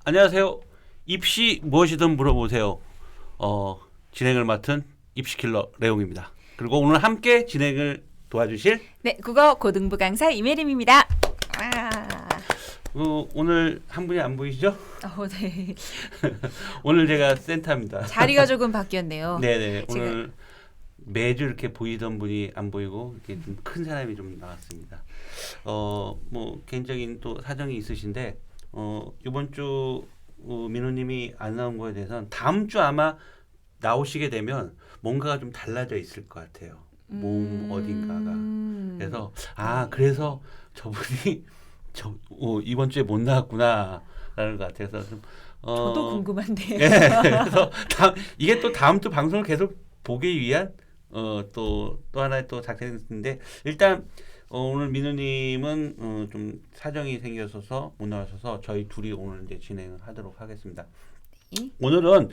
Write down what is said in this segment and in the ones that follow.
안녕하세요. 입시 무엇이든 물어보세요. 진행을 맡은 입시킬러 레옹입니다. 그리고 오늘 함께 진행을 도와주실 네, 국어 고등부 강사 이메림입니다. 오늘 한 분이 안 보이시죠? 네. 오늘 제가 센터입니다. 자리가 조금 바뀌었네요. 네네. 오늘 매주 이렇게 보이던 분이 안 보이고 이렇게 좀 큰 사람이 좀 나왔습니다. 뭐 개인적인 또 사정이 있으신데 이번 주 민호님이 안 나온 거에 대해서는 다음 주 아마 나오시게 되면 뭔가가 좀 달라져 있을 것 같아요. 몸 어딘가가. 그래서 그래서 저분이 이번 주에 못 나왔구나라는 것 같아서 좀 저도 궁금한데요. 네, 그래서 이게 또 다음 주 방송을 계속 보기 위한 또 하나의 또 작전인데 일단 오늘 민우님은 좀 사정이 생겨서 못 나와셔서 저희 둘이 오늘 이제 진행을 하도록 하겠습니다. 네. 오늘은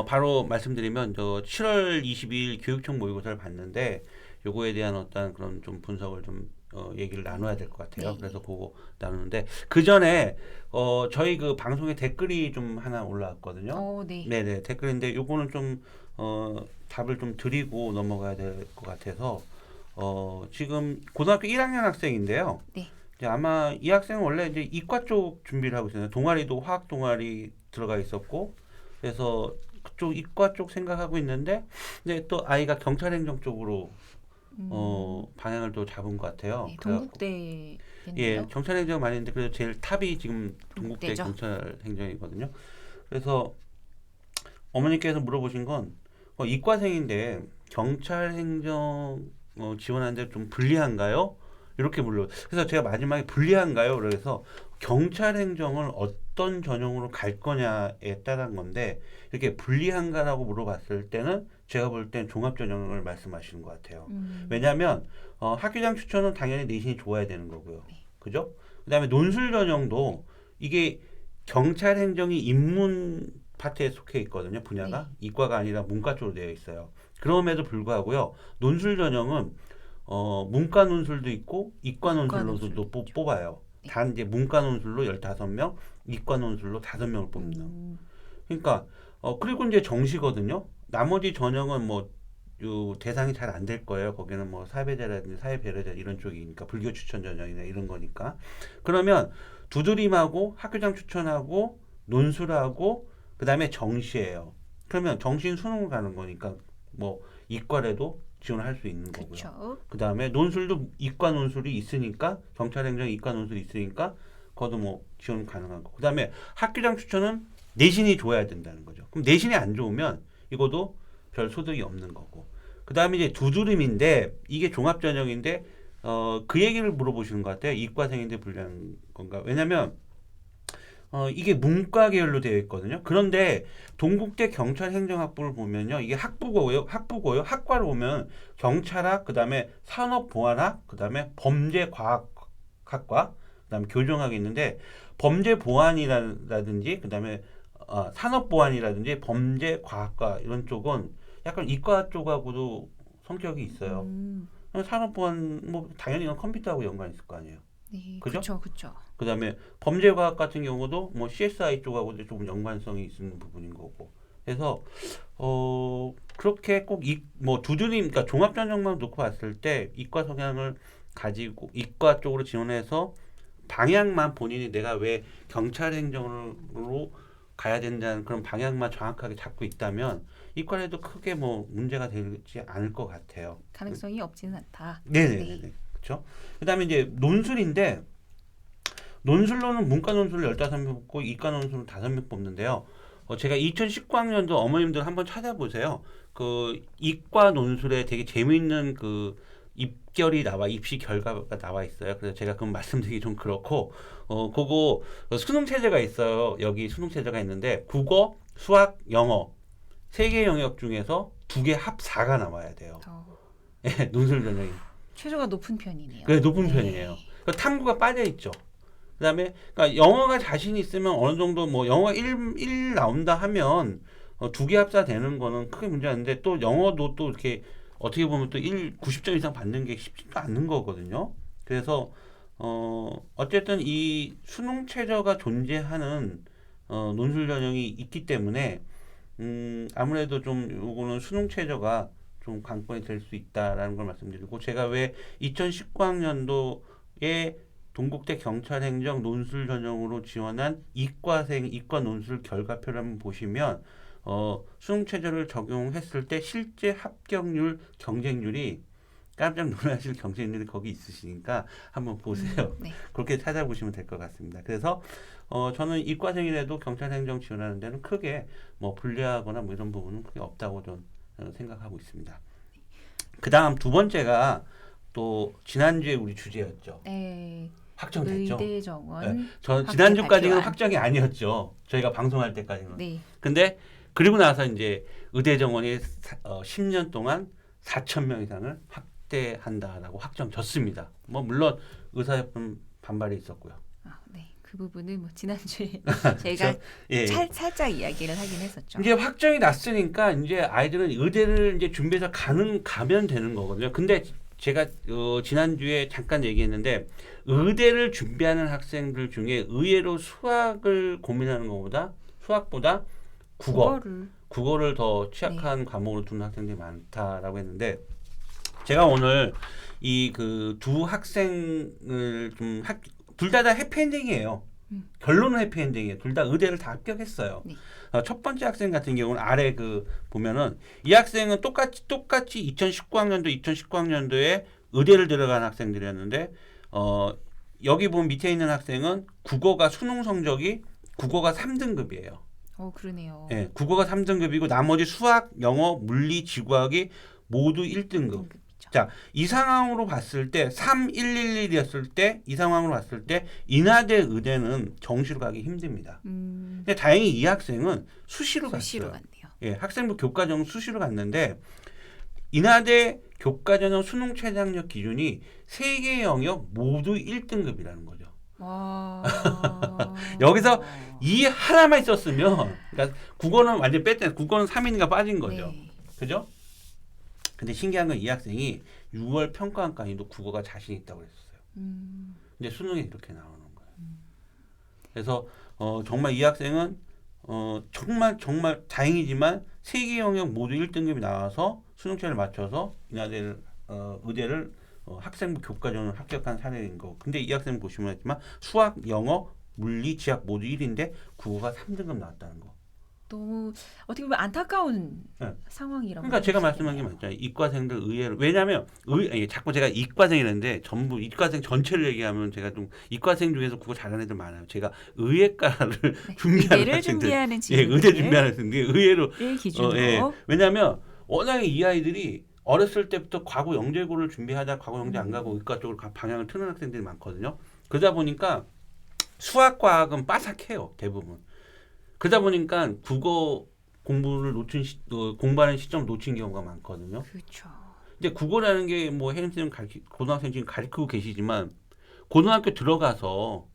바로 말씀드리면 저 7월 22일 교육청 모의고사를 봤는데 요거에 대한 어떤 그런 좀 분석을 좀 얘기를 나눠야 될 것 같아요. 네. 그래서 보고 나누는데 그 전에 저희 그 방송에 댓글이 좀 하나 올라왔거든요. 네. 네네 댓글인데 요거는 좀 답을 좀 드리고 넘어가야 될 것 같아서 지금 고등학교 1학년 학생인데요. 네. 이제 아마 이 학생은 원래 이제 이과 쪽 준비를 하고 있어요. 동아리도 화학 동아리 들어가 있었고 그래서 그쪽 이과 쪽 생각하고 있는데 근데 또 아이가 경찰행정 쪽으로 방향을 또 잡은 것 같아요. 네, 그래갖고 동국대겠네요. 예, 경찰행정 많이 했는데 그래도 제일 탑이 지금 동국대 동국대죠. 경찰행정이거든요. 그래서 어머니께서 물어보신 건 이과생인데 경찰행정 지원하는데 좀 불리한가요? 이렇게 물려. 그래서 제가 마지막에 불리한가요? 그래서 경찰행정을 어떤 전형으로 갈 거냐에 따른 건데 이렇게 불리한가라고 물어봤을 때는 제가 볼 땐 종합전형을 말씀하시는 것 같아요. 왜냐하면 학교장 추천은 당연히 내신이 좋아야 되는 거고요. 그죠? 그다음에 논술 전형도 이게 경찰행정이 인문 파트에 속해 있거든요. 분야가 이과가 아니라 문과 쪽으로 되어 있어요. 그럼에도 불구하고요. 논술 전형은 문과 논술도 있고 이과 논술로도 뽑아요. 단 이제 문과 논술로 15명, 이과 논술로 5명을 뽑는다. 그러니까 그리고 이제 정시거든요. 나머지 전형은 뭐 대상이 잘 안 될 거예요. 거기는 뭐 사회배자라든지 사회배려자 이런 쪽이니까 불교 추천 전형이나 이런 거니까. 그러면 두드림하고 학교장 추천하고 논술하고 그다음에 정시예요. 그러면 정시는 수능을 가는 거니까 뭐 이과라도 지원할 수 있는 거고요. 그쵸. 그다음에 논술도 이과 논술이 있으니까 경찰행정 이과 논술이 있으니까 그것도 뭐 지원 가능한 거. 그다음에 학교장 추천은 내신이 좋아야 된다는 거죠. 그럼 내신이 안 좋으면 이것도 별 소득이 없는 거고. 그다음에 이제 두드림인데 이게 종합전형인데 그 얘기를 물어보시는 것 같아요. 이과생인데 불리한 건가? 왜냐면 이게 문과 계열로 되어 있거든요. 그런데 동국대 경찰행정학부를 보면요. 이게 학부고요. 학과를 보면 경찰학, 그다음에 산업보안학, 그다음에 범죄과학학과, 그다음에 교정학이 있는데 범죄보안이라든지 그다음에 산업보안이라든지 범죄과학과 이런 쪽은 약간 이과 쪽하고도 성격이 있어요. 산업보안 뭐 당연히 이건 컴퓨터하고 연관이 있을 거 아니에요. 네, 그죠? 그렇죠. 그다음에 범죄과학 같은 경우도 뭐 CSI 쪽하고도 조금 연관성이 있는 부분인 거고. 그래서 그렇게 꼭 뭐 두드림 그러니까 종합전형만 놓고 봤을 때 이과 성향을 가지고 이과 쪽으로 지원해서 방향만 본인이 내가 왜 경찰행정으로 가야 된다는 그런 방향만 정확하게 잡고 있다면 이과에도 크게 뭐 문제가 되지 않을 것 같아요. 가능성이 없지는 않다. 네네네. 그렇죠. 그다음에 이제 논술인데 논술로는 문과 논술을 15명 뽑고 이과 논술을 5명 뽑는데요. 제가 2019학년도 어머님들 한번 찾아보세요. 그 이과 논술에 되게 재미있는 그 입결이 입시 결과가 나와 있어요. 그래서 제가 그건 말씀드리기 좀 그렇고 그거 수능 체제가 있어요. 여기 수능 체제가 있는데 국어, 수학, 영어 세 개 영역 중에서 2개 합 4가 나와야 돼요. 예, 논술 전형이. 최저가 높은 편이네요. 그게 높은 편이에요. 탐구가 빠져 있죠. 그다음에 그러니까 영어가 자신 있으면 어느 정도 뭐 영어가 1 나온다 하면 2개 합사 되는 거는 크게 문제가 없는데 또 영어도 또 이렇게 어떻게 보면 또 90점 이상 받는 게 쉽지도 않는 거거든요. 그래서 어쨌든 이 수능 최저가 존재하는 논술 전형이 있기 때문에 아무래도 좀 요거는 수능 최저가 좀 관건이 될 수 있다라는 걸 말씀드리고 제가 왜 2019학년도에 동국대 경찰행정 논술 전형으로 지원한 이과 논술 결과표를 한번 보시면 수능 최저를 적용했을 때 실제 합격률 경쟁률이 깜짝 놀라실 경쟁률이 거기 있으시니까 한번 보세요. 네. 그렇게 찾아보시면 될 것 같습니다. 그래서 저는 이과생이라도 경찰행정 지원하는 데는 크게 뭐 불리하거나 뭐 이런 부분은 크게 없다고 좀 생각하고 있습니다. 그 다음 두 번째가 또 지난주에 우리 주제였죠. 네. 확정됐죠. 의대 정원. 네. 저 학교 지난주까지는 발표안. 확정이 아니었죠. 저희가 방송할 때까지는. 네. 근데 그리고 나서 이제 의대 정원이 10년 동안 4천 명 이상을 확대한다라고 확정졌습니다. 뭐 물론 의사협회 반발이 있었고요. 네. 그 부분은 뭐 지난주에 저희가 예. 살짝 이야기를 하긴 했었죠. 이제 확정이 났으니까 이제 아이들은 의대를 이제 준비해서 가면 되는 거거든요. 근데 제가 지난주에 잠깐 얘기했는데 의대를 준비하는 학생들 중에 의외로 수학을 고민하는 것보다 수학보다 국어를 더 취약한 과목으로 두는 학생들이 많다라고 했는데 제가 오늘 이 그 두 학생을 좀 둘 다 해피엔딩이에요. 결론은 해피엔딩이에요. 둘 다 의대를 다 합격했어요. 네. 첫 번째 학생 같은 경우는 아래 그 보면은 이 학생은 똑같이 2019학년도에 의대를 들어간 학생들이었는데 여기 보면 밑에 있는 학생은 수능 성적이 국어가 3등급이에요. 그러네요. 예, 국어가 3등급이고 나머지 수학, 영어, 물리, 지구학이 모두 1등급. 자, 이 상황으로 봤을 때 3111이었을 때 이 상황으로 봤을 때 인하대 의대는 정시로 가기 힘듭니다. 근데 다행히 이 학생은 수시로 갔어요. 갔네요. 예, 학생부 교과전형 수시로 갔는데 인하대 교과전형 수능 최저학력 기준이 3개 영역 모두 1등급이라는 거죠. 와. 여기서 이 하나만 있었으면 그러니까 국어는 완전히 뺐잖아요. 국어는 3인가 빠진 거죠. 네. 그죠? 근데 신기한 건 이 학생이 6월 평가원까지도 국어가 자신 있다고 그랬었어요. 근데 수능에 이렇게 나오는 거예요. 그래서 정말 이 학생은 정말 다행이지만 3개 영역 모두 1등급이 나와서 수능 최저를 맞춰서 인하대를 의대를 학생부 교과전을 합격한 사례인 거. 근데 이 학생 보시면 알지만 수학, 영어, 물리, 지학 모두 1인데 국어가 3등급 나왔다는 거. 너무 어떻게 보면 안타까운 네. 상황이라고. 그러니까 제가 말씀한 게 맞잖아요. 이과생들 의외로 왜냐하면 자꾸 제가 이과생이라는데 전부 이과생 전체를 얘기하면 제가 좀 이과생 중에서 국어 잘하는 애들 많아요. 제가 의예과를 준비하는 의대를 학생들, 준비하는 예, 친구들, 의대 준비하는 학생들 의외로 기준으로. 예. 왜냐하면 워낙에 이 아이들이 어렸을 때부터 과거 영재고를 준비하다 과거 영재 안 가고 의과 쪽으로 방향을 트는 학생들이 많거든요. 그러다 보니까 수학 과학은 빠삭해요 대부분. 그러다 보니까 국어 공부를 공부하는 시점 놓친 경우가 많거든요. 그렇죠. 근데 국어라는 게 뭐 혜림 고등학생 지금 가르치고 계시지만 고등학교 들어가서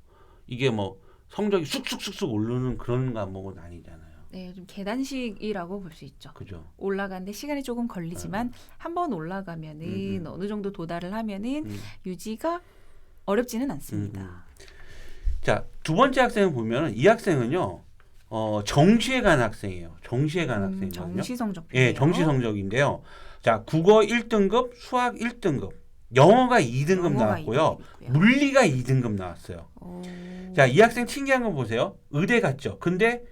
이게 뭐 성적이 쑥쑥쑥쑥 오르는 그런 과목은 아니잖아요. 네, 좀 계단식이라고 볼 수 있죠. 그죠. 올라가는데 시간이 조금 걸리지만 한 번 올라가면은 어느 정도 도달을 하면은 유지가 어렵지는 않습니다. 자, 두 번째 학생을 보면 이 학생은요. 정시에 간 학생이에요. 정시에 간 학생이거든요. 정시 성적. 예, 정시 성적인데요. 자, 국어 1등급, 수학 1등급, 영어가 2등급 나왔고요. 물리가 2등급 나왔어요. 자, 이 학생 신기한 거 보세요. 의대 갔죠. 근데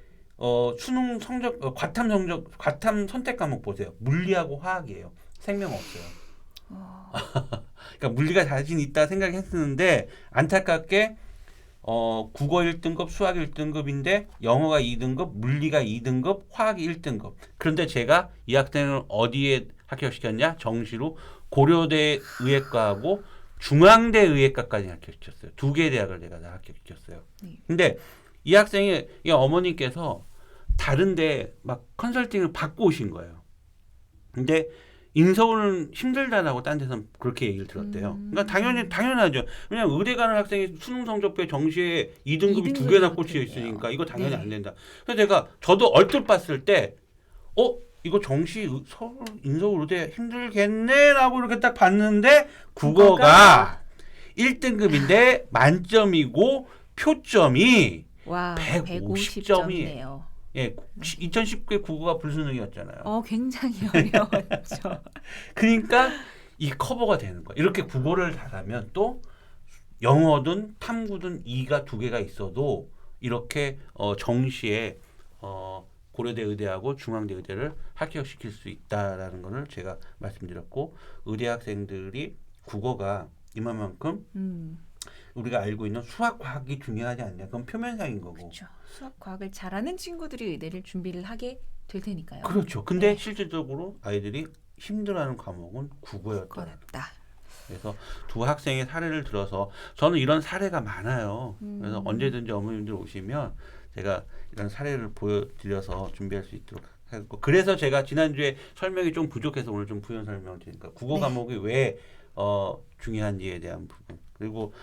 수능 성적 과탐 선택 과목 보세요. 물리하고 화학이에요. 생명 없어요. 그러니까 물리가 자신 있다 생각했었는데 안타깝게 국어 1등급, 수학 1등급인데 영어가 2등급, 물리가 2등급, 화학이 1등급. 그런데 제가 이 학생을 어디에 합격시켰냐? 정시로 고려대 의예과하고 중앙대 의예과까지 합격시켰어요. 2개 대학을 제가 다 합격시켰어요. 근데 이 학생이 이 어머니께서 다른데 막 컨설팅을 받고 오신 거예요. 근데 인서울은 힘들다라고 딴 데서 그렇게 얘기를 들었대요. 그러니까 당연하죠. 왜냐하면 의대 가는 학생이 수능 성적표에 정시에 2등급이 2개나 꽂혀 있으니까 이거 당연히 안 된다. 그래서 저도 얼핏 봤을 때 이거 정시 서울 인서울 의대 힘들겠네라고 이렇게 딱 봤는데 국어가 1등급인데 만점이고 표점이 와, 150점이 150점이네요. 예, 2019에 국어가 불수능이었잖아요. 굉장히 어려웠죠. 그러니까 이 커버가 되는 거야. 이렇게 국어를 잘하면 또 영어든 탐구든 이가 두 개가 있어도 이렇게 정시에 고려대 의대하고 중앙대 의대를 합격시킬 수 있다라는 거를 제가 말씀드렸고 의대 학생들이 국어가 이만큼 우리가 알고 있는 수학 과학이 중요하지 않냐. 그건 표면상인 거고. 그렇죠. 수학 과학을 잘하는 친구들이 의대를 준비를 하게 될 테니까요. 그렇죠. 근데 네. 실질적으로 아이들이 힘들어하는 과목은 국어였다. 어렵다. 그래서 두 학생의 사례를 들어서 저는 이런 사례가 많아요. 그래서 언제든지 어머님들 오시면 제가 이런 사례를 보여드려서 준비할 수 있도록 하고 그래서 제가 지난주에 설명이 좀 부족해서 오늘 좀 부연 설명을 드리니까 국어 네. 과목이 왜 중요한지에 대한 부분 그리고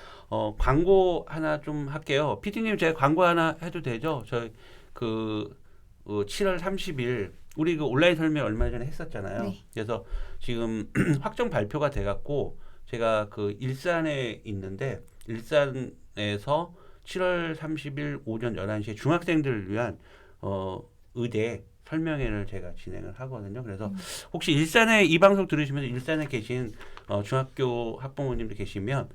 광고 하나 좀 할게요. PD님 제가 광고 하나 해도 되죠? 저희 7월 30일 우리 그 온라인 설명 얼마 전에 했었잖아요. 네. 그래서 지금 확정 발표가 돼갖고 제가 그 일산에 있는데 일산에서 7월 30일 오전 11시에 중학생들을 위한 의대 설명회를 제가 진행을 하거든요. 그래서 혹시 일산에 이 방송 들으시면서 일산에 계신 중학교 학부모님들 계시면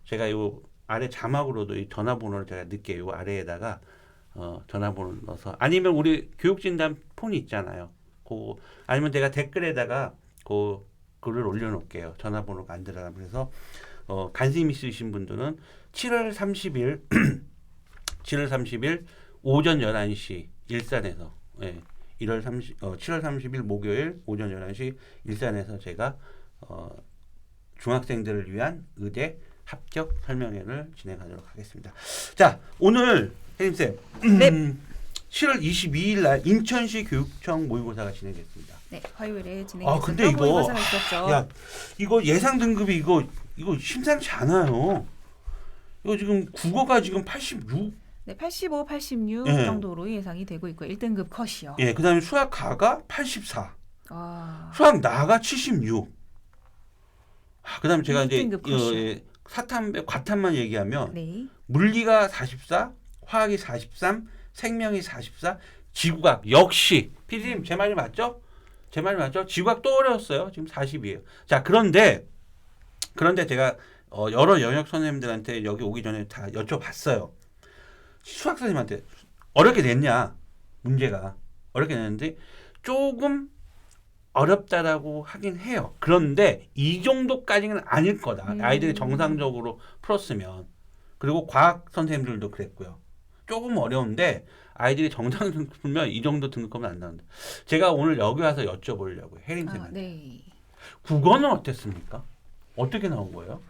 제가 요 아래 자막으로도 이 전화번호를 제가 넣을게요. 요 아래에다가 전화번호를 넣어서 아니면 우리 교육진단 폰이 있잖아요. 그거 아니면 내가 댓글에다가 그 글을 올려놓을게요. 전화번호가 안 들어가면 그래서 관심 있으신 분들은 7월 30일 7월 30일 오전 11시 일산에서 7월 30일 목요일 오전 11시 일산에서 제가 중학생들을 위한 의대 합격 설명회를 진행하도록 하겠습니다. 자, 오늘 혜림쌤 네. 7월 22일 날 인천시 교육청 모의고사가 진행됐습니다. 네, 화요일에 근데 진행했던 모의고사가 있었죠. 야, 이거 예상 등급이 이거 심상치 않아요. 이거 지금 국어가 지금 86. 네, 85, 86 예. 정도로 예상이 되고 있고 1등급 컷이요. 예, 그다음에 수학 가가 84. 아, 수학 나가 76. 그다음에 제가 이제 1등급 컷이요. 사탐 과탐만 얘기하면 네. 물리가 44, 화학이 43, 생명이 44, 지구과학 역시 PD님 제 말이 맞죠? 제 말이 맞죠? 지구과학 또 어려웠어요. 지금 40이에요. 자, 그런데 제가 여러 영역 선생님들한테 여기 오기 전에 다 여쭤봤어요. 수학 선생님한테 어렵게 냈냐? 문제가 어렵게 냈는데 조금 어렵다라고 하긴 해요. 그런데 이 정도까지는 아닐 거다. 아이들이 정상적으로 풀었으면. 그리고 과학 선생님들도 그랬고요. 조금 어려운데 아이들이 정상적으로 풀면 이 정도 등급은 안 나온다. 제가 오늘 여기 와서 여쭤보려고요. 혜림 쌤한테. 네. 국어는 어땠습니까? 어떻게 나온 거예요?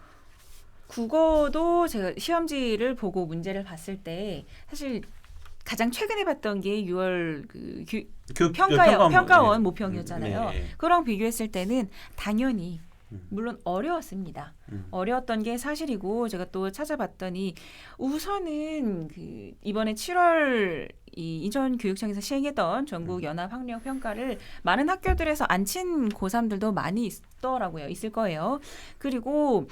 국어도 제가 시험지를 보고 문제를 봤을 때 사실 가장 최근에 봤던 게 6월 평가원 모평이었잖아요. 네. 그랑 비교했을 때는 당연히 물론 어려웠습니다. 어려웠던 게 사실이고 제가 또 찾아봤더니 우선은 이번에 7월 이전 교육청에서 시행했던 전국 연합 학력 평가를 많은 학교들에서 안 친 고3들도 많이 있더라고요. 있을 거예요. 그리고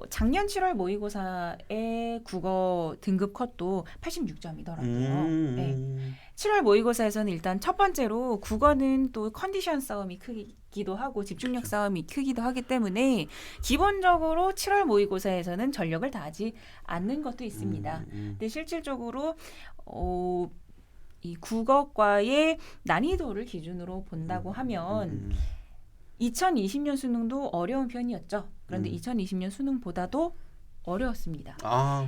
작년 7월 모의고사의 국어 등급 컷도 86점이더라고요. 네. 7월 모의고사에서는 일단 첫 번째로 국어는 또 컨디션 싸움이 크기도 하고 집중력 그렇죠. 싸움이 크기도 하기 때문에 기본적으로 7월 모의고사에서는 전력을 다하지 않는 것도 있습니다. 근데 실질적으로 이 국어과의 난이도를 기준으로 본다고 하면 2020년 수능도 어려운 편이었죠. 그런데 2020년 수능보다도 어려웠습니다.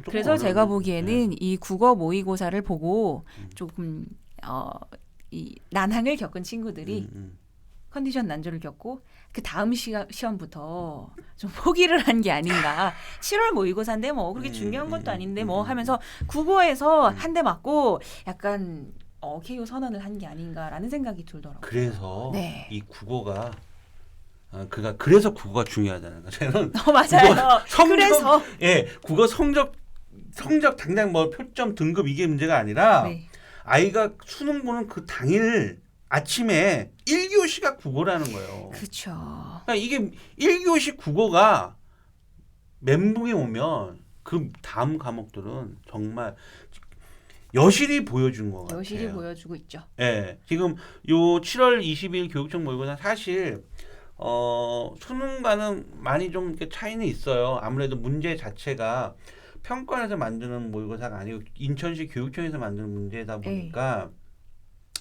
그래서 제가 보기에는 이 국어 모의고사를 보고 조금 이 난항을 겪은 친구들이 컨디션 난조를 겪고 그 다음 시험부터 좀 포기를 한 게 아닌가. 7월 모의고사인데 뭐 그렇게 중요한 것도 아닌데 뭐 하면서 국어에서 한 대 맞고 약간 KO 선언을 한 게 아닌가라는 생각이 들더라고요. 그래서 네. 이 국어가 그래서 국어가 중요하다는 거. 저는 맞아요. 그래서 국어 성적 당장 뭐 표점 등급 이게 문제가 아니라 네. 아이가 수능 보는 그 당일 아침에 1교시가 국어라는 거예요. 그렇죠. 그러니까 이게 1교시 국어가 멘붕이 오면 그 다음 과목들은 정말 여실히 보여준 것 같아요. 여실히 보여주고 있죠. 예, 지금 요 7월 20일 교육청 모의고사 사실 수능과는 많이 좀 이렇게 차이는 있어요. 아무래도 문제 자체가 평가원에서 만드는 모의고사가 아니고 인천시 교육청에서 만드는 문제다 보니까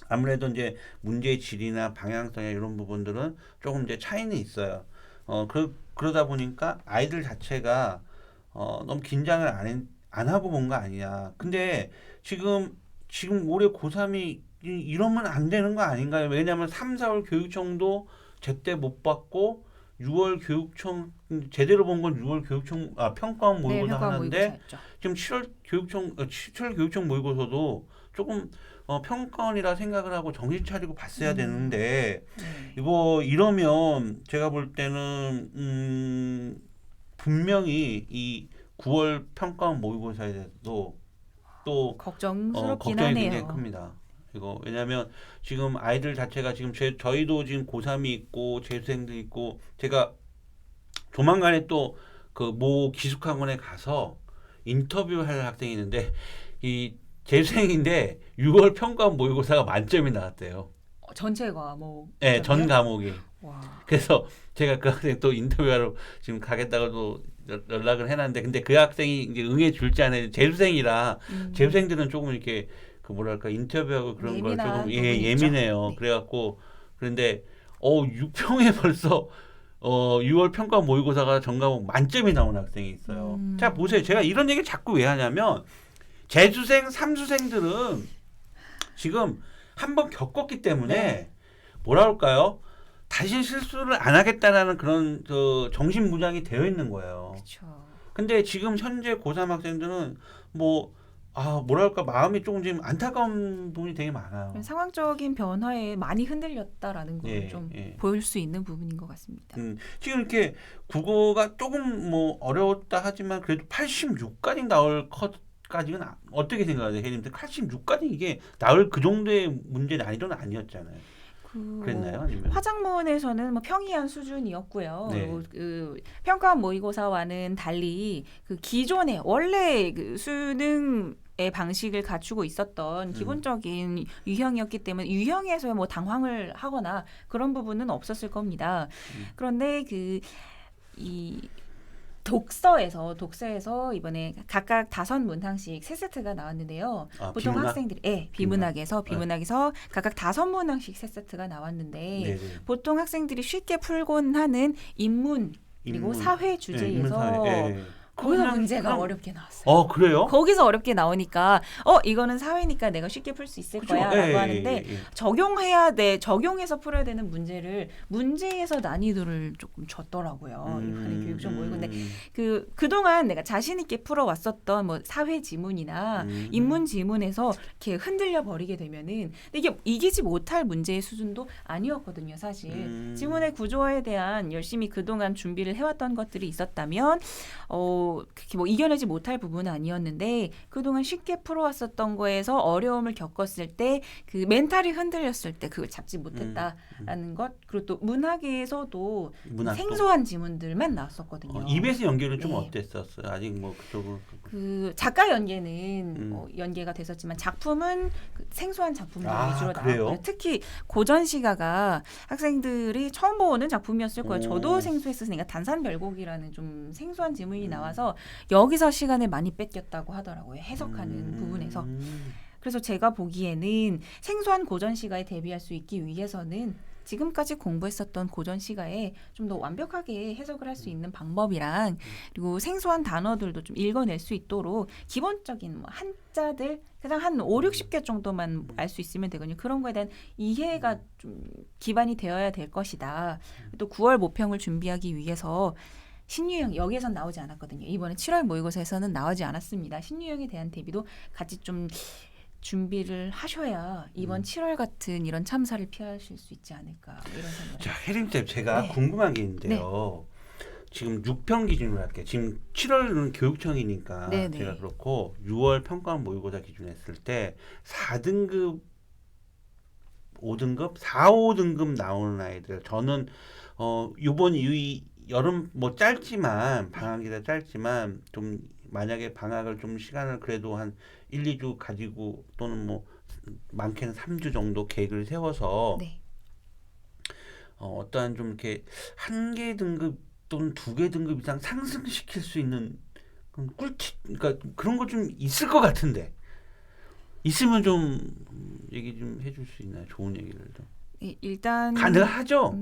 아무래도 이제 문제의 질이나 방향성이나 이런 부분들은 조금 이제 차이는 있어요. 그러다 보니까 아이들 자체가 너무 긴장을 안 하고 본 거 아니냐. 근데 지금 올해 고3이 이러면 안 되는 거 아닌가요? 왜냐하면 3, 4월 교육청도 제때 못 받고 6월 교육청 제대로 본 건 6월 교육청 평가원 모의고사 평가원 하는데 모의고사였죠. 지금 7월 교육청 모의고사도 조금 평가원이라 생각을 하고 정신 차리고 봤어야 되는데 이거 이러면 제가 볼 때는 분명히 이 9월 평가원 모의고사에 대해서도 또 걱정스럽긴 걱정이 하네요. 굉장히 큽니다. 이거 왜냐하면 지금 아이들 자체가 지금 저희도 지금 고3이 있고 재수생도 있고 제가 조만간에 또 그 모 기숙학원에 가서 인터뷰할 학생이 있는데 이 재수생인데 6월 평가원 모의고사가 만점이 나왔대요. 전체 과목. 네, 전 과목이. 와. 그래서 제가 그 학생 또 인터뷰하러 지금 가겠다고도 연락을 해놨는데 근데 그 학생이 이제 응해 줄지 안 해. 재수생이라 재수생들은 조금 이렇게 그 뭐랄까 인터뷰하고 그런 걸 조금 예민해요. 네. 그래갖고 그런데 6평에 벌써 6월 평가 모의고사가 전 과목 만점이 나온 학생이 있어요. 자 보세요. 제가 이런 얘기 자꾸 왜 하냐면 재수생, 삼수생들은 지금 한번 겪었기 때문에 뭐라 할까요? 다시 실수를 안 하겠다라는 그런 정신무장이 되어 있는 거예요. 그렇죠. 근데 지금 현재 고3 학생들은 뭐랄까 마음이 조금 지금 안타까운 부분이 되게 많아요. 상황적인 변화에 많이 흔들렸다라는 걸 좀 보일 수 있는 부분인 것 같습니다. 지금 이렇게 국어가 조금 뭐 어려웠다 하지만 그래도 86까지 나올 컷까지는 어떻게 생각하세요, 혜님들? 86까지 이게 나올 그 정도의 문제 난이도는 아니었잖아요. 그랬나요? 아니면? 화작문에서는 뭐 평이한 수준이었고요. 네. 그 평가원 모의고사와는 달리 그 기존의 원래 그 수능의 방식을 갖추고 있었던 기본적인 유형이었기 때문에 유형에서 뭐 당황을 하거나 그런 부분은 없었을 겁니다. 그런데 이 독서에서 이번에 각각 5문항씩 3세트가 나왔는데요. 보통 비문학? 학생들이 비문학에서 각각 5문항씩 3세트가 나왔는데 네네. 보통 학생들이 쉽게 풀곤 하는 인문 그리고 사회 주제에서 거기서 문제가 어렵게 나왔어요. 그래요? 거기서 어렵게 나오니까 이거는 사회니까 내가 쉽게 풀 수 있을 거야라고 하는데 적용해서 풀어야 되는 문제를 문제에서 난이도를 조금 줬더라고요. 이번에 교육청 모의고사인데 그동안 내가 자신 있게 풀어왔었던 뭐 사회 지문이나 인문 지문에서 이렇게 흔들려 버리게 되면은 이게 이기지 못할 문제의 수준도 아니었거든요. 사실 지문의 구조에 대한 열심히 그동안 준비를 해왔던 것들이 있었다면 그렇게 뭐 이겨내지 못할 부분은 아니었는데 그동안 쉽게 풀어왔었던 거에서 어려움을 겪었을 때 그 멘탈이 흔들렸을 때 그걸 잡지 못했다라는 것 그리고 또 문학에서도 생소한 지문들만 나왔었거든요. EBS 연계는 좀 어땠었어요? 아직 뭐 그쪽은 그 작가 연계는 연계가 됐었지만 작품은 생소한 작품들 위주로 나왔고요. 특히 고전시가가 학생들이 처음 보는 작품이었을 거예요. 저도 생소했으니까 단산별곡이라는 좀 생소한 지문이 나와서 여기서 시간을 많이 뺏겼다고 하더라고요. 해석하는 부분에서. 그래서 제가 보기에는 생소한 고전시가에 대비할 수 있기 위해서는 지금까지 공부했었던 고전시가에 좀 더 완벽하게 해석을 할 수 있는 방법이랑 그리고 생소한 단어들도 좀 읽어낼 수 있도록 기본적인 뭐 한자들 그냥 한 5, 60개 정도만 알 수 있으면 되거든요. 그런 거에 대한 이해가 좀 기반이 되어야 될 것이다. 또 9월 모평을 준비하기 위해서 신유형 여기에선 나오지 않았거든요. 이번에 7월 모의고사에서는 나오지 않았습니다. 신유형에 대한 대비도 같이 좀 준비를 하셔야 이번 7월 같은 이런 참사를 피하실 수 있지 않을까 이런 생각을. 자, 혜림쌤 제가 궁금한 게 있는데요. 지금 6평 기준으로 할게요. 지금 7월은 교육청이니까 제가 그렇고 6월 평가원 모의고사 기준 했을 때 4등급 5등급 4, 5등급 나오는 아이들 저는 이번 이 여름 뭐 짧지만 방학이라 짧지만 좀 만약에 방학을 좀 시간을 그래도 한 1, 2주 가지고 또는 뭐 많게는 3주 정도 계획을 세워서 네. 어떠한 좀 이렇게 한 개 등급 또는 두 개 등급 이상 상승시킬 수 있는 그런 꿀팁, 그러니까 그런 거 좀 있을 것 같은데 있으면 좀 얘기 좀 해줄 수 있나요? 좋은 얘기를 좀. 일단 가능하죠?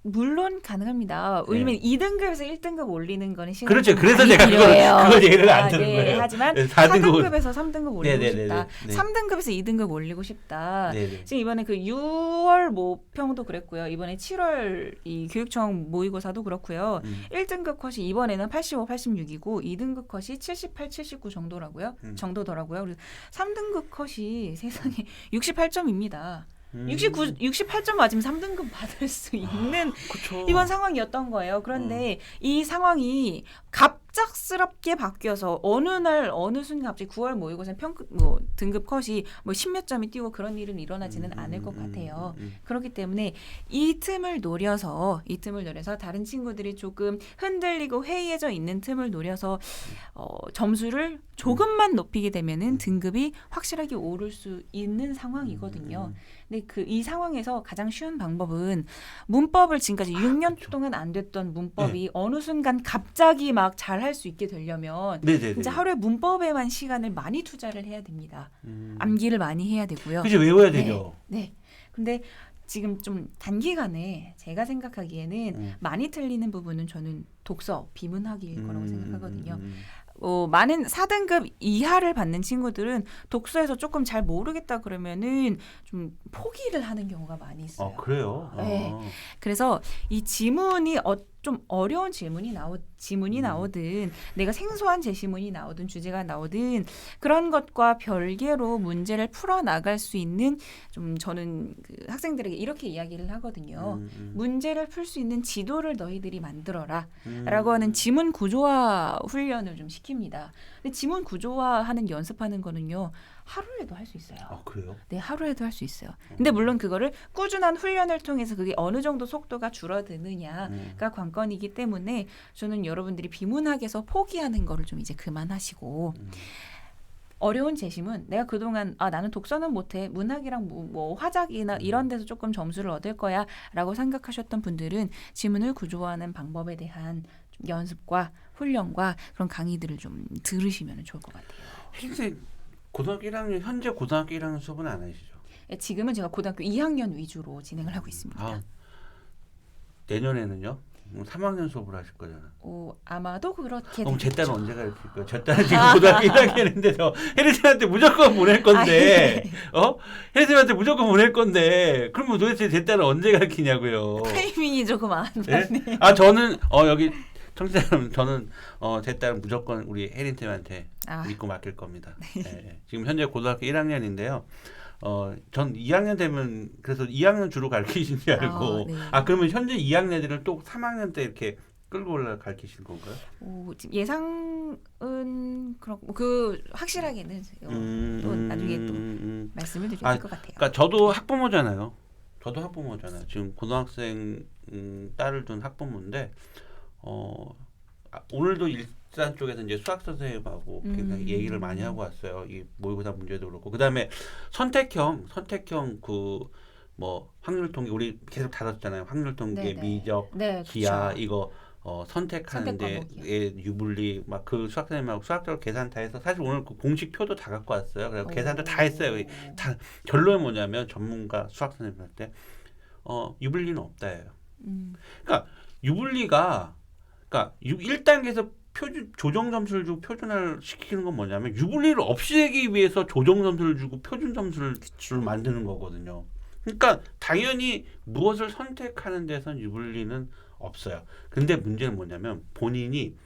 물론 가능합니다. 왜냐면 2등급에서 1등급 올리는 거는 시간이 그렇죠. 좀 그래서 많이 제가 필요해요. 그걸 얘기를 안 드는 네. 거예요. 하지만 네, 4등급. 4등급에서 3등급 올리고 네네네네. 싶다. 네. 3등급에서 2등급 올리고 싶다. 네네. 지금 이번에 그 6월 모평도 그랬고요. 이번에 7월 이 교육청 모의고사도 그렇고요. 1등급 컷이 이번에는 85, 86이고 2등급 컷이 78, 79 정도라고요. 정도더라고요. 그래서 3등급 컷이 세상에 68점입니다. 68점 맞으면 3등급 받을 수 있는 그쵸. 이번 상황이었던 거예요. 그런데 이 상황이 갑작스럽게 바뀌어서 어느 날 어느 순간 갑자기 9월 모의고사 등급 컷이 뭐 10몇 점이 뛰고 그런 일은 일어나지는 않을 것 같아요. 그렇기 때문에 이 틈을 노려서 다른 친구들이 조금 흔들리고 해이해져 있는 틈을 노려서 점수를 조금만 높이게 되면은 등급이 확실하게 오를 수 있는 상황이거든요. 근데 이 상황에서 가장 쉬운 방법은 문법을 지금까지 6년 그렇죠. 동안 안 됐던 문법이 어느 순간 갑자기 막 잘할 수 있게 되려면 네네네. 진짜 하루에 문법에만 시간을 많이 투자를 해야 됩니다. 암기를 많이 해야 되고요. 그죠, 외워야 되죠. 네. 근데 지금 좀 단기간에 제가 생각하기에는 많이 틀리는 부분은 저는 독서, 비문학일 거라고 생각하거든요. 많은 4등급 이하를 받는 친구들은 독서에서 조금 잘 모르겠다 그러면은 좀 포기를 하는 경우가 많이 있어요. 그래요? 네. 그래서 이 지문이 좀 어려운 지문이 나오든 내가 생소한 제시문이 나오든 주제가 나오든 그런 것과 별개로 문제를 풀어 나갈 수 있는 좀 저는 그 학생들에게 이렇게 이야기를 하거든요. 문제를 풀 수 있는 지도를 너희들이 만들어라 라고 하는 지문 구조화 훈련을 좀 시킵니다. 근데 지문 구조화하는 연습하는 거는요. 하루에도 할 수 있어요. 그래요? 네, 하루에도 할 수 있어요. 근데 물론 그거를 꾸준한 훈련을 통해서 그게 어느 정도 속도가 줄어드느냐가 관건이기 때문에 저는 여러분들이 비문학에서 포기하는 거를 좀 이제 그만하시고 어려운 제시문 내가 그동안 나는 독서는 못해 문학이랑 뭐 화작이나 이런 데서 조금 점수를 얻을 거야 라고 생각하셨던 분들은 지문을 구조화하는 방법에 대한 좀 연습과 훈련과 그런 강의들을 좀 들으시면 좋을 것 같아요. 선생님 현재 고등학교 1학년 수업은 안 하시죠? 지금은 제가 고등학교 2학년 위주로 진행을 하고 있습니다. 내년에는요? 3학년 수업을 하실 거잖아. 아마도 그렇게 그럼 제 되겠죠. 딸은 언제 가르칠 거예요? 저 딸은 지금 고등학교 1학년인데서 혜리쌤한테 무조건 보낼 건데, 혜리쌤한테 무조건 보낼 건데, 그러면 도대체 제 딸은 언제 가르치냐고요? 타이밍이 조금 안 네? 맞네요. 저는 여기 청취자 여러분, 저는 제 딸은 무조건 우리 혜린쌤한테 믿고 맡길 겁니다. 네. 지금 현재 고등학교 1학년인데요. 전 2학년 되면 그래서 2학년 주로 가르치신 줄 알고 네. 그러면 현재 2학년들은 또 3학년 때 이렇게 끌고 올라 가르치실 건가요? 지금 예상은 그렇고 확실하게는 또 나중에 또 말씀을 드릴 것 같아요. 그러니까 저도 학부모잖아요. 지금 고등학생 딸을 둔 학부모인데 오늘도 일산 쪽에서 이제 수학 선생님하고 굉장히 얘기를 많이 하고 왔어요. 이 모의고사 문제도 그렇고 그다음에 선택형 그 뭐 확률 통계 우리 계속 다뤘잖아요. 확률 통계, 네네. 미적, 네, 기하 그쵸. 이거 선택하는데 유불리 막 그 수학 선생님하고 수학적으로 계산 다 해서 사실 오늘 그 공식표도 다 갖고 왔어요. 그래서 계산도 다 했어요. 다 결론이 뭐냐면 전문가 수학 선생님한테 유불리는 없다예요. 그러니까 유불리가 그러니까 1단계에서 조정 점수를 주고 표준화를 시키는 건 뭐냐면 유불리를 없애기 위해서 조정 점수를 주고 표준 점수를 만드는 거거든요. 그러니까 당연히 무엇을 선택하는 데선 유불리는 없어요. 근데 문제는 뭐냐면 본인이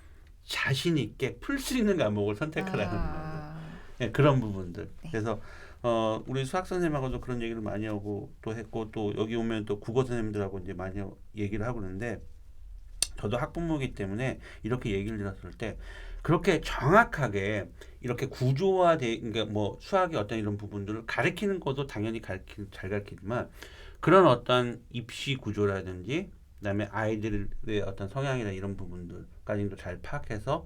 자신 있게 풀 수 있는 과목을 선택하라는 거예요. 네, 그런 부분들. 네. 그래서 우리 수학 선생님하고도 그런 얘기를 많이 하고 또 했고 또 여기 오면 또 국어 선생님들하고 이제 많이 얘기를 하고 그러는데 저도 학부모이기 때문에 이렇게 얘기를 들었을 때 그렇게 정확하게 이렇게 그러니까 뭐 수학의 어떤 이런 부분들을 가르치는 것도 당연히 잘 가르치지만 그런 어떤 입시 구조라든지 그다음에 아이들의 어떤 성향이나 이런 부분들까지도 잘 파악해서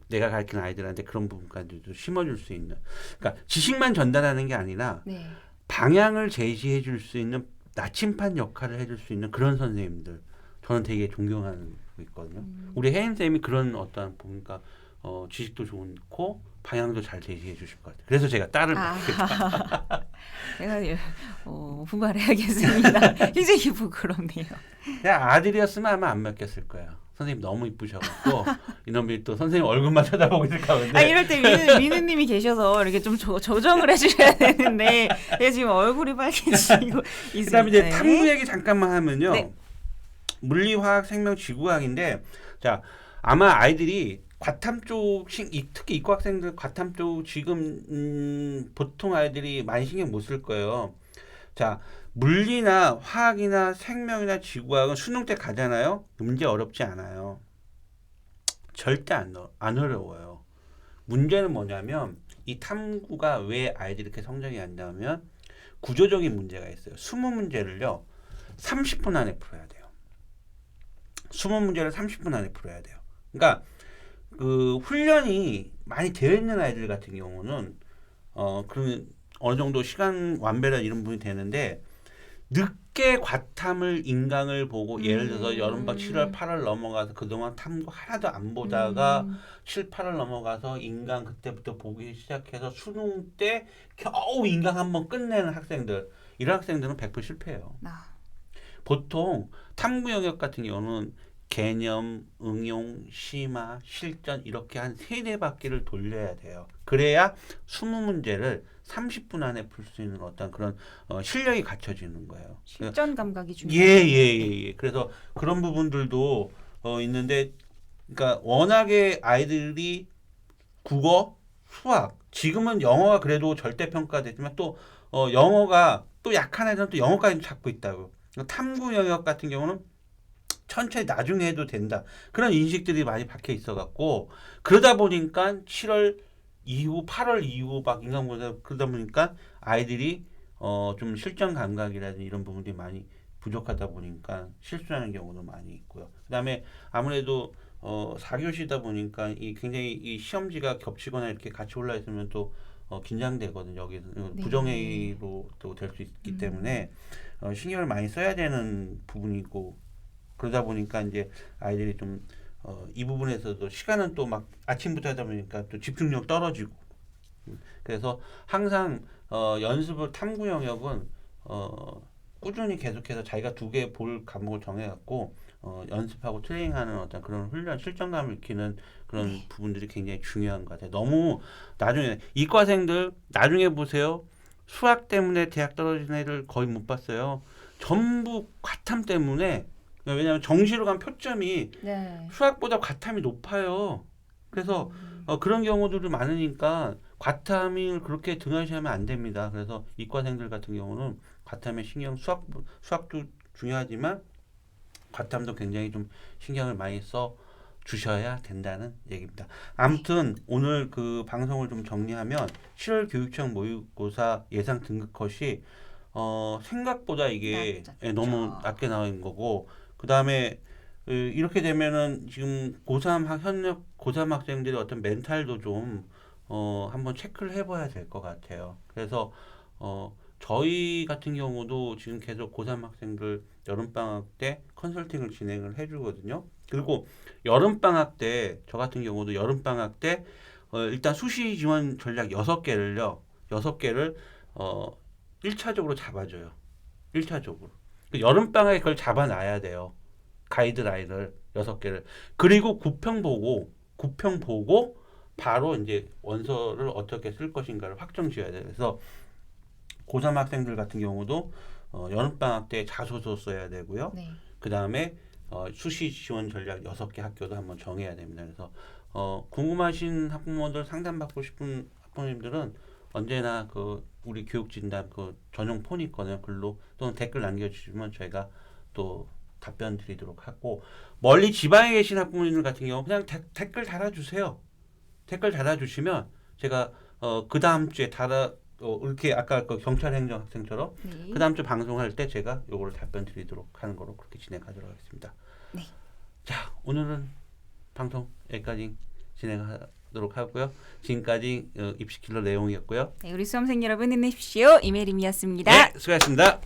내가 가르치는 아이들한테 그런 부분까지도 심어줄 수 있는. 그러니까 지식만 전달하는 게 아니라 네. 방향을 제시해 줄 수 있는 나침반 역할을 해줄 수 있는 그런 선생님들 저는 되게 존경하고 있거든요. 우리 혜인 쌤이 그런 어떤 보니까 지식도 좋고 방향도 잘 제시해 주실 것 같아요. 그래서 제가 딸을 제가 분발해야겠습니다. 굉장히 부끄럽네요. 그냥 아들이었으면 아마 안 맡겼을 거예요. 선생님 너무 이쁘셔갖고 이놈이 또 선생님 얼굴만 쳐다보고 있을까 본데. 이럴 때 민우님이 계셔서 이렇게 좀 조정을 해주셔야 되는데 지금 얼굴이 빨개지고 있습니다. 그다음에 이제 탐구 얘기 잠깐만 하면요. 네. 물리화학, 생명, 지구화학인데 자 아마 아이들이 과탐 쪽 특히 이과 학생들 과탐 쪽 지금 보통 아이들이 많이 신경 못 쓸 거예요. 자 물리나 화학이나 생명이나 지구화학은 수능 때 가잖아요. 문제 어렵지 않아요. 절대 안 어려워요. 문제는 뭐냐면 이 탐구가 왜 아이들이 이렇게 성적이 안 나오면 구조적인 문제가 있어요. 20문제를요 30분 안에 풀어야 돼요. 20문제를 30분 안에 풀어야 돼요. 그러니까 그 훈련이 많이 되어 있는 아이들 같은 경우는 그러면 어느 정도 시간 완배나 이런 부분이 되는데 늦게 과탐을 인강을 보고 예를 들어서 여름방 7월 8월 넘어가서 그동안 탐구 하나도 안 보다가 7, 8월 넘어가서 인강 그때부터 보기 시작해서 수능 때 겨우 인강 한번 끝내는 학생들 이런 학생들은 100% 실패해요. 보통 탐구 영역 같은 경우는 개념, 응용, 심화, 실전 이렇게 한 3-4바퀴를 돌려야 돼요. 그래야 20문제를 30분 안에 풀 수 있는 어떤 그런 실력이 갖춰지는 거예요. 실전 감각이 중요해요. 예. 그래서 그런 부분들도 있는데 그러니까 워낙에 아이들이 국어, 수학 지금은 영어가 그래도 절대평가되지만 또 영어가 또 약한 애들은 또 영어까지 잡고 있다고. 탐구 영역 같은 경우는 천천히 나중에 해도 된다. 그런 인식들이 많이 박혀 있어갖고 그러다 보니까 7월 이후 8월 이후 막 인간보다 그러다 보니까 아이들이 좀 실전 감각이라든지 이런 부분들이 많이 부족하다 보니까 실수하는 경우도 많이 있고요. 그다음에 아무래도 4교시다 보니까 이 굉장히 이 시험지가 겹치거나 이렇게 같이 올라 있으면 또 긴장되거든요. 여기서 네. 부정회의로 또 될 수 있기 때문에 신경을 많이 써야 되는 부분이고 그러다 보니까 이제 아이들이 좀 이 부분에서도 시간은 또 막 아침부터 하다 보니까 또 집중력 떨어지고 그래서 항상 연습을 탐구 영역은 꾸준히 계속해서 자기가 2개 볼 과목을 정해갖고 연습하고 트레이닝하는 어떤 그런 훈련 실전감을 익히는 그런 부분들이 굉장히 중요한 것 같아요. 너무 나중에 이과생들 나중에 보세요. 수학 때문에 대학 떨어진 애를 거의 못 봤어요. 전부 과탐 때문에 왜냐하면 정시로 간 표점이 수학보다 과탐이 높아요. 그래서 그런 경우들이 많으니까 과탐을 그렇게 등한시하면 안 됩니다. 그래서 이과생들 같은 경우는 과탐에 수학도 중요하지만 과탐도 굉장히 좀 신경을 많이 써 주셔야 된다는 얘기입니다. 아무튼 오늘 그 방송을 좀 정리하면 7월 교육청 모의고사 예상 등급 컷이 생각보다 이게 너무 낮게 나온 거고 그 다음에 이렇게 되면은 지금 현역 고3 학생들의 어떤 멘탈도 좀 한번 체크를 해봐야 될 것 같아요. 그래서 저희 같은 경우도 지금 계속 고3 학생들 여름방학 때 컨설팅을 진행을 해주거든요. 그리고 여름방학 때 저 같은 경우도 여름방학 때 일단 수시 지원 전략 6개를 1차적으로 잡아줘요. 1차적으로. 여름방학에 그걸 잡아놔야 돼요. 가이드라인을 6개를. 그리고 구평 보고 바로 이제 원서를 어떻게 쓸 것인가를 확정 지어야 돼요. 그래서 고3 학생들 같은 경우도 여름방학 때 자소서 써야 되고요. 그 다음에 수시 지원 전략 6개 학교도 한번 정해야 됩니다. 그래서 궁금하신 학부모들 상담받고 싶은 학부모님들은 언제나 그 우리 교육진단 그 전용 폰이 있거든요. 글로 또는 댓글 남겨주시면 저희가 또 답변 드리도록 하고 멀리 지방에 계신 학부모님들 같은 경우 그냥 댓글 달아주세요. 댓글 달아주시면 제가 그 다음 주에 이렇게 아까 그 경찰행정 학생처럼 그 다음 주 방송할 때 제가 요거를 답변 드리도록 하는 거로 그렇게 진행하도록 하겠습니다. 자 오늘은 방송 여기까지 진행하도록 하고요. 지금까지 입시킬러 내용이었고요. 네, 우리 수험생 여러분 힘내십시오. 이메림이었습니다. 네, 수고하셨습니다.